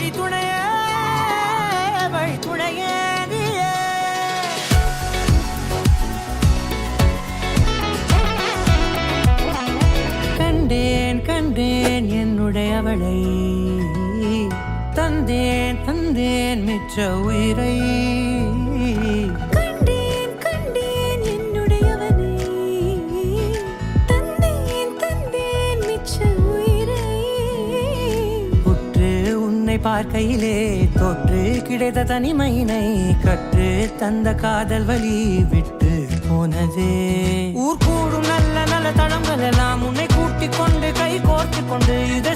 வழித்துணைய வழித்துணைய கண்டேன் கண்டேன் என்னுடையவளை தந்தேன் தந்தேன் மிச்ச உயிரை கண்டேன் கண்டேன் என்னுடையவனை தந்தேன் தந்தேன் மிச்ச உயிரை உற்று உன்னை பார்க்கையிலே தொற்று கிடைத்த தனிமையினை கற்று தந்த காதல் வழி விட்டு போனதே ஊர் கூடும் நல்ல நல்ல தளங்கள் எல்லாம் உன்னை கூட்டிக் கொண்டு கை கோர்த்து கொண்டு இதை